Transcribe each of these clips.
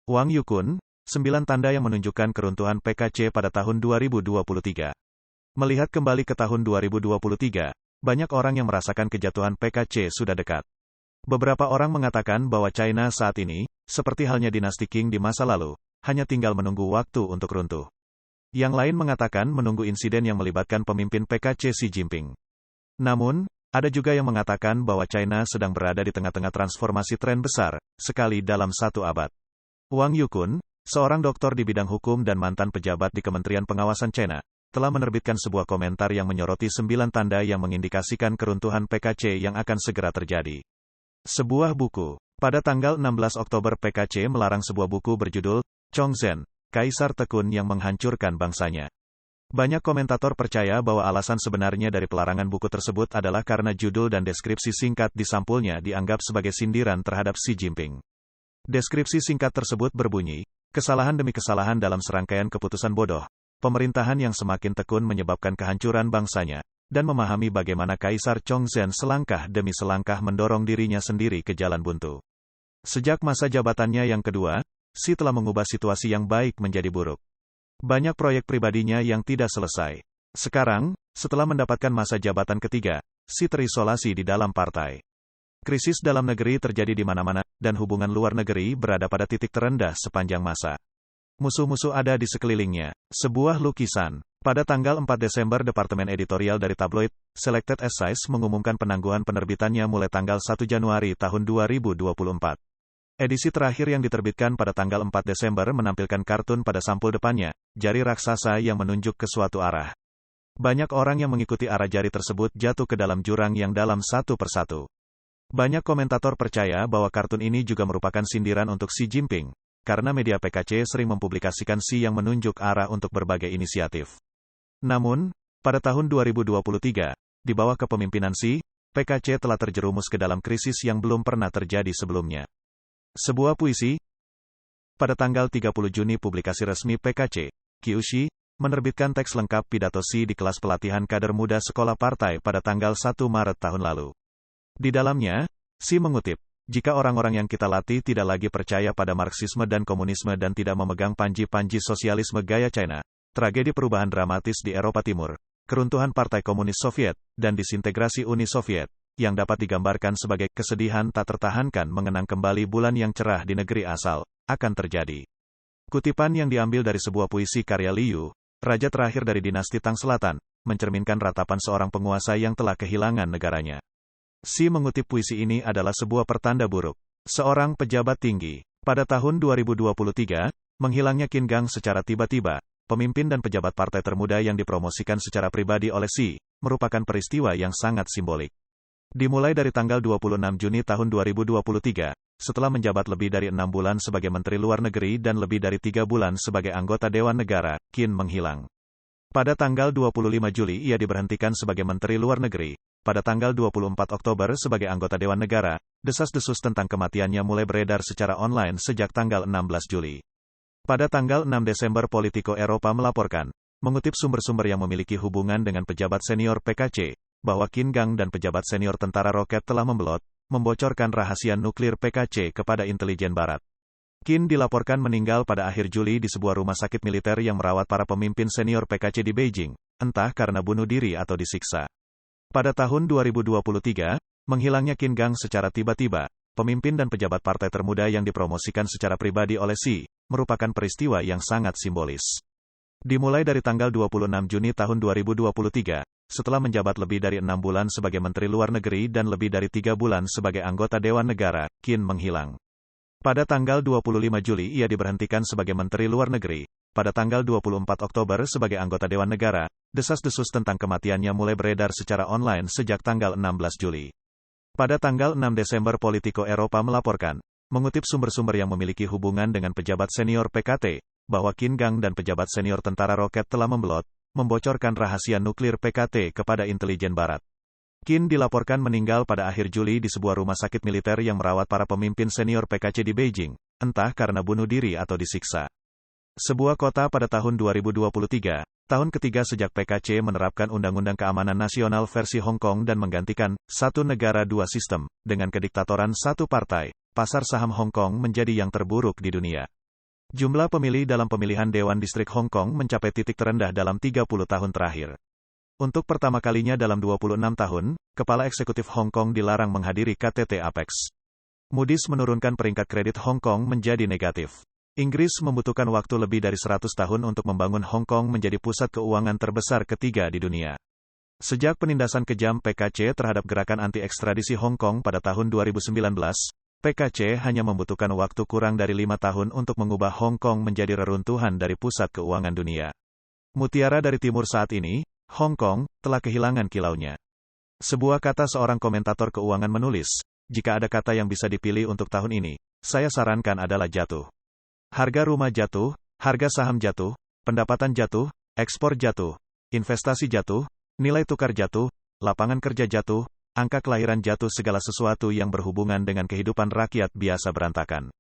Wang Yukun, 9 tanda yang menunjukkan keruntuhan PKC pada tahun 2023. Melihat kembali ke tahun 2023, banyak orang yang merasakan kejatuhan PKC sudah dekat. Beberapa orang mengatakan bahwa China saat ini, seperti halnya dinasti Qing di masa lalu, hanya tinggal menunggu waktu untuk runtuh. Yang lain mengatakan menunggu insiden yang melibatkan pemimpin PKC Xi Jinping. Namun, ada juga yang mengatakan bahwa China sedang berada di tengah-tengah transformasi tren besar, sekali dalam satu abad. Wang Yukun, seorang doktor di bidang hukum dan mantan pejabat di Kementerian Pengawasan China, telah menerbitkan sebuah komentar yang menyoroti 9 tanda yang mengindikasikan keruntuhan PKC yang akan segera terjadi. Sebuah buku. Pada tanggal 16 Oktober PKC melarang sebuah buku berjudul, Chongzhen, Kaisar Tekun yang Menghancurkan Bangsanya. Banyak komentator percaya bahwa alasan sebenarnya dari pelarangan buku tersebut adalah karena judul dan deskripsi singkat di sampulnya dianggap sebagai sindiran terhadap Xi Jinping. Deskripsi singkat tersebut berbunyi, kesalahan demi kesalahan dalam serangkaian keputusan bodoh, pemerintahan yang semakin tekun menyebabkan kehancuran bangsanya, dan memahami bagaimana Kaisar Chongzhen selangkah demi selangkah mendorong dirinya sendiri ke jalan buntu. Sejak masa jabatannya yang kedua, Xi telah mengubah situasi yang baik menjadi buruk. Banyak proyek pribadinya yang tidak selesai. Sekarang, setelah mendapatkan masa jabatan ketiga, Xi terisolasi di dalam partai. Krisis dalam negeri terjadi di mana-mana, dan hubungan luar negeri berada pada titik terendah sepanjang masa. Musuh-musuh ada di sekelilingnya. Sebuah lukisan. Pada tanggal 4 Desember Departemen Editorial dari tabloid, Selected Essays mengumumkan penangguhan penerbitannya mulai tanggal 1 Januari tahun 2024. Edisi terakhir yang diterbitkan pada tanggal 4 Desember menampilkan kartun pada sampul depannya, jari raksasa yang menunjuk ke suatu arah. Banyak orang yang mengikuti arah jari tersebut jatuh ke dalam jurang yang dalam satu persatu. Banyak komentator percaya bahwa kartun ini juga merupakan sindiran untuk Xi Jinping, karena media PKC sering mempublikasikan Xi yang menunjuk arah untuk berbagai inisiatif. Namun, pada tahun 2023, di bawah kepemimpinan Xi, PKC telah terjerumus ke dalam krisis yang belum pernah terjadi sebelumnya. Sebuah puisi. Pada tanggal 30 Juni publikasi resmi PKC, Qiushi, menerbitkan teks lengkap pidato Xi di kelas pelatihan kader muda sekolah partai pada tanggal 1 Maret tahun lalu. Di dalamnya, Xi mengutip, jika orang-orang yang kita latih tidak lagi percaya pada Marxisme dan komunisme dan tidak memegang panji-panji sosialisme gaya China, tragedi perubahan dramatis di Eropa Timur, keruntuhan Partai Komunis Soviet, dan disintegrasi Uni Soviet, yang dapat digambarkan sebagai kesedihan tak tertahankan mengenang kembali bulan yang cerah di negeri asal, akan terjadi. Kutipan yang diambil dari sebuah puisi karya Liu, raja terakhir dari dinasti Tang Selatan, mencerminkan ratapan seorang penguasa yang telah kehilangan negaranya. Xi mengutip puisi ini adalah sebuah pertanda buruk. Seorang pejabat tinggi. Pada tahun 2023, menghilangnya Qin Gang secara tiba-tiba, pemimpin dan pejabat partai termuda yang dipromosikan secara pribadi oleh Xi, merupakan peristiwa yang sangat simbolik. Dimulai dari tanggal 26 Juni tahun 2023, setelah menjabat lebih dari 6 bulan sebagai Menteri Luar Negeri dan lebih dari 3 bulan sebagai anggota Dewan Negara, Qin menghilang. Pada tanggal 25 Juli ia diberhentikan sebagai Menteri Luar Negeri. Pada tanggal 24 Oktober sebagai anggota Dewan Negara, desas-desus tentang kematiannya mulai beredar secara online sejak tanggal 16 Juli. Pada tanggal 6 Desember Politico Eropa melaporkan, mengutip sumber-sumber yang memiliki hubungan dengan pejabat senior PKC, bahwa Qin Gang dan pejabat senior tentara roket telah membocorkan rahasia nuklir PKC kepada intelijen Barat. Qin dilaporkan meninggal pada akhir Juli di sebuah rumah sakit militer yang merawat para pemimpin senior PKC di Beijing, entah karena bunuh diri atau disiksa. Pada tahun 2023, menghilangnya Qin Gang secara tiba-tiba, pemimpin dan pejabat partai termuda yang dipromosikan secara pribadi oleh Xi, merupakan peristiwa yang sangat simbolis. Dimulai dari tanggal 26 Juni tahun 2023, setelah menjabat lebih dari 6 bulan sebagai Menteri Luar Negeri dan lebih dari 3 bulan sebagai anggota Dewan Negara, Qin menghilang. Pada tanggal 25 Juli ia diberhentikan sebagai Menteri Luar Negeri. Pada tanggal 24 Oktober sebagai anggota Dewan Negara, desas-desus tentang kematiannya mulai beredar secara online sejak tanggal 16 Juli. Pada tanggal 6 Desember Politico Eropa melaporkan, mengutip sumber-sumber yang memiliki hubungan dengan pejabat senior PKT, bahwa Qin Gang dan pejabat senior tentara roket telah membocorkan rahasia nuklir PKT kepada intelijen Barat. Qin dilaporkan meninggal pada akhir Juli di sebuah rumah sakit militer yang merawat para pemimpin senior PKC di Beijing, entah karena bunuh diri atau disiksa. Sebuah kota pada tahun 2023, tahun ketiga sejak PKC menerapkan Undang-Undang Keamanan Nasional versi Hong Kong dan menggantikan satu negara dua sistem dengan kediktatoran satu partai, pasar saham Hong Kong menjadi yang terburuk di dunia. Jumlah pemilih dalam pemilihan Dewan Distrik Hong Kong mencapai titik terendah dalam 30 tahun terakhir. Untuk pertama kalinya dalam 26 tahun, Kepala Eksekutif Hong Kong dilarang menghadiri KTT Apex. Moody's menurunkan peringkat kredit Hong Kong menjadi negatif. Inggris membutuhkan waktu lebih dari 100 tahun untuk membangun Hong Kong menjadi pusat keuangan terbesar ketiga di dunia. Sejak penindasan kejam PKC terhadap gerakan anti-ekstradisi Hong Kong pada tahun 2019, PKC hanya membutuhkan waktu kurang dari 5 tahun untuk mengubah Hong Kong menjadi reruntuhan dari pusat keuangan dunia. Mutiara dari Timur saat ini, Hong Kong, telah kehilangan kilaunya. Sebuah kata seorang komentator keuangan menulis, jika ada kata yang bisa dipilih untuk tahun ini, saya sarankan adalah jatuh. Harga rumah jatuh, harga saham jatuh, pendapatan jatuh, ekspor jatuh, investasi jatuh, nilai tukar jatuh, lapangan kerja jatuh, angka kelahiran jatuh, segala sesuatu yang berhubungan dengan kehidupan rakyat biasa berantakan.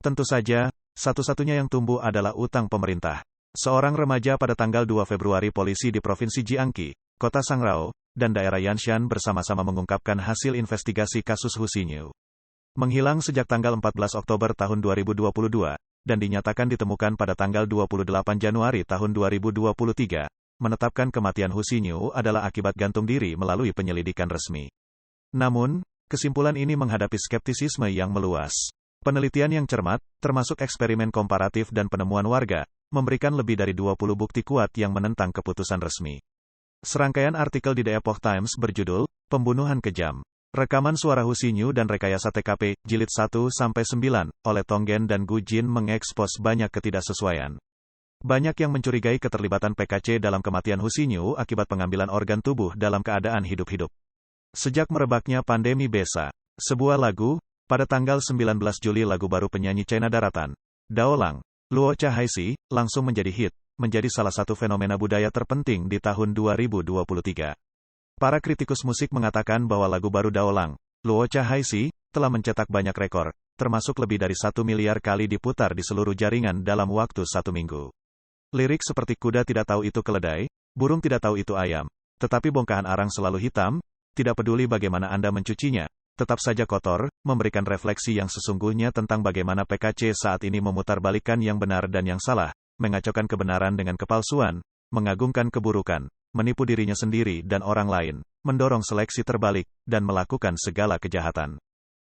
Tentu saja, satu-satunya yang tumbuh adalah utang pemerintah. Seorang remaja pada tanggal 2 Februari polisi di Provinsi Jiangqi, Kota Sangrao, dan daerah Yanshan bersama-sama mengungkapkan hasil investigasi kasus Hu Xinyu. Menghilang sejak tanggal 14 Oktober tahun 2022, dan dinyatakan ditemukan pada tanggal 28 Januari tahun 2023. Menetapkan kematian Hu Xinyu adalah akibat gantung diri melalui penyelidikan resmi. Namun, kesimpulan ini menghadapi skeptisisme yang meluas. Penelitian yang cermat, termasuk eksperimen komparatif dan penemuan warga, memberikan lebih dari 20 bukti kuat yang menentang keputusan resmi. Serangkaian artikel di The Epoch Times berjudul, Pembunuhan Kejam. Rekaman suara Hu Xinyu dan rekayasa TKP, jilid 1-9, oleh Tonggen dan Gu Jin mengekspos banyak ketidaksesuaian. Banyak yang mencurigai keterlibatan PKC dalam kematian Hu Xinyu akibat pengambilan organ tubuh dalam keadaan hidup-hidup. Sejak merebaknya pandemi BESA, sebuah lagu, pada tanggal 19 Juli lagu baru penyanyi China Daratan, Daolang, Luo Cha Haixi, langsung menjadi hit, menjadi salah satu fenomena budaya terpenting di tahun 2023. Para kritikus musik mengatakan bahwa lagu baru Daolang, Luo Cha Haixi, telah mencetak banyak rekor, termasuk lebih dari 1 miliar kali diputar di seluruh jaringan dalam waktu 1 minggu. Lirik seperti kuda tidak tahu itu keledai, burung tidak tahu itu ayam, tetapi bongkahan arang selalu hitam, tidak peduli bagaimana Anda mencucinya, tetap saja kotor, memberikan refleksi yang sesungguhnya tentang bagaimana PKC saat ini memutarbalikkan yang benar dan yang salah, mengacaukan kebenaran dengan kepalsuan, mengagungkan keburukan, menipu dirinya sendiri dan orang lain, mendorong seleksi terbalik, dan melakukan segala kejahatan.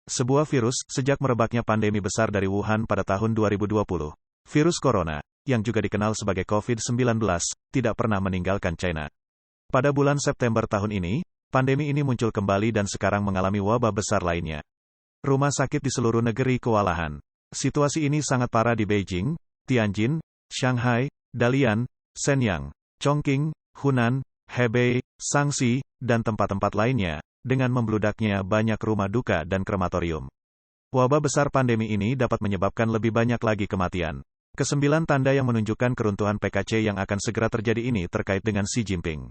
Sebuah virus, sejak merebaknya pandemi besar dari Wuhan pada tahun 2020, virus corona, yang juga dikenal sebagai COVID-19, tidak pernah meninggalkan China. Pada bulan September tahun ini, pandemi ini muncul kembali dan sekarang mengalami wabah besar lainnya. Rumah sakit di seluruh negeri kewalahan. Situasi ini sangat parah di Beijing, Tianjin, Shanghai, Dalian, Shenyang, Chongqing, Hunan, Hebei, Shaanxi, dan tempat-tempat lainnya, dengan membludaknya banyak rumah duka dan krematorium. Wabah besar pandemi ini dapat menyebabkan lebih banyak lagi kematian. Kesembilan tanda yang menunjukkan keruntuhan PKC yang akan segera terjadi ini terkait dengan Xi Jinping.